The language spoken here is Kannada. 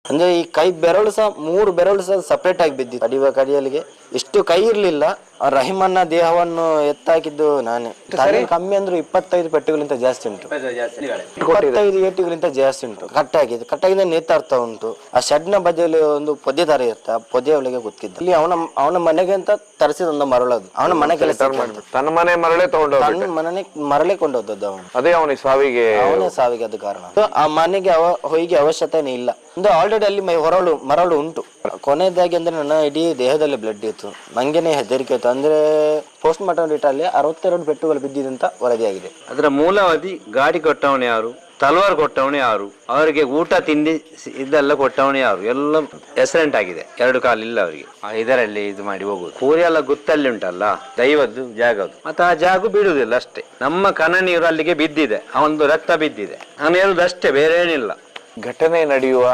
ಅಂದ್ರೆ ಈ ಕೈ ಬೆರಳು ಸಹ 3 ಬೆರಳು ಸಹ ಸಪರೇಟ್ ಆಗಿ ಬಿದ್ದಿತ್ತು. ಕಡಿಯುವ ಕಡಿಯಲಿಗೆ ಇಷ್ಟು ಕೈ ಇರ್ಲಿಲ್ಲ. ರಹಿಮನ್ನ ದೇಹವನ್ನು ಎತ್ತಾಕಿದ್ದು ನಾನೇ. ಕಮ್ಮಿ ಅಂದ್ರೆ 25 ಪೆಟ್ಟುಗಳಿಂದ ಜಾಸ್ತಿ ಉಂಟು. 25 ಏಟುಗಳಿಂದ ಜಾಸ್ತಿ ಉಂಟು. ಕಟ್ಟಾಗಿದೆ ನೇತಾಡ್ತಾ ಉಂಟು. ಆ ಶೆಡ್ ನ ಬದಿಯಲ್ಲಿ ಒಂದು ಪೊದೆ ತರ ಇರುತ್ತೆ. ಆ ಪೊದೆ ಒಳಗೆ ಗೊತ್ತಿದ್ದ. ಇಲ್ಲಿ ಅವನ ಮನೆಗೆ ಅಂತ ತರಿಸಿದ ಒಂದು ಮರಳದು. ಅವನ ಮನೆ ಕೆಲಸ ತನ್ನ ಮನೆ ಮರಳೇ ತನ್ನ ಮನೆ ಮರಳೇ ಕೊಂಡೋದದ್ದು ಅವನು. ಅದೇ ಅವನ ಸಾವಿಗೆ ಅದು ಕಾರಣ. ಆ ಮನೆಗೆ ಹೋಗಿ ಅವಶ್ಯಕತೆನೇ ಇಲ್ಲ. ಒಂದು ಆಲ್ರೆಡಿ ಅಲ್ಲಿ ಮರಳು ಉಂಟು. ಕೊನೆಯದಾಗಿ ಅಂದ್ರೆ ನನ್ನ ಇಡೀ ದೇಹದಲ್ಲಿ ಬ್ಲಡ್ ಇತ್ತು. ನಂಗೆನೆ ಹೆದರಿಕೆ ಇತ್ತು. ಅಂದ್ರೆ ಪೋಸ್ಟ್ ಮಾರ್ಟಮ್ ರಿಟಲ್ಲಿ 62 ಪೆಟ್ಟುಗಳು ಬಿದ್ದಿದೆ ಅಂತ ವರದಿಯಾಗಿದೆ. ಅದರ ಮೂಲವಾದಿ ಗಾಡಿ ಕೊಟ್ಟವನು ಯಾರು, ತಲವಾರು ಕೊಟ್ಟವನು ಯಾರು, ಅವರಿಗೆ ಊಟ ತಿಂಡಿ ಇದೆಲ್ಲ ಕೊಟ್ಟವನು ಯಾರು, ಎಲ್ಲ ಎಕ್ಸಿಡೆಂಟ್ ಆಗಿದೆ. 2 ಕಾಲಿಲ್ಲ ಅವರಿಗೆ. ಇದರಲ್ಲಿ ಇದು ಮಾಡಿ ಹೋಗುದು. ಪೂರಿ ಎಲ್ಲ ಗುತ್ತಲ್ಲಿ ಉಂಟಲ್ಲ, ದೈವದ್ದು ಜಾಗದ್ದು. ಮತ್ತೆ ಆ ಜಾಗ ಬಿಡುವುದಿಲ್ಲ ಅಷ್ಟೇ. ನಮ್ಮ ಕನ ನೀರು ಅಲ್ಲಿಗೆ ಬಿದ್ದಿದೆ, ಅವನದು ರಕ್ತ ಬಿದ್ದಿದೆ. ನಾನು ಹೇಳುದು ಅಷ್ಟೇ, ಬೇರೆ ಏನಿಲ್ಲ. ಘಟನೆ ನಡೆಯುವ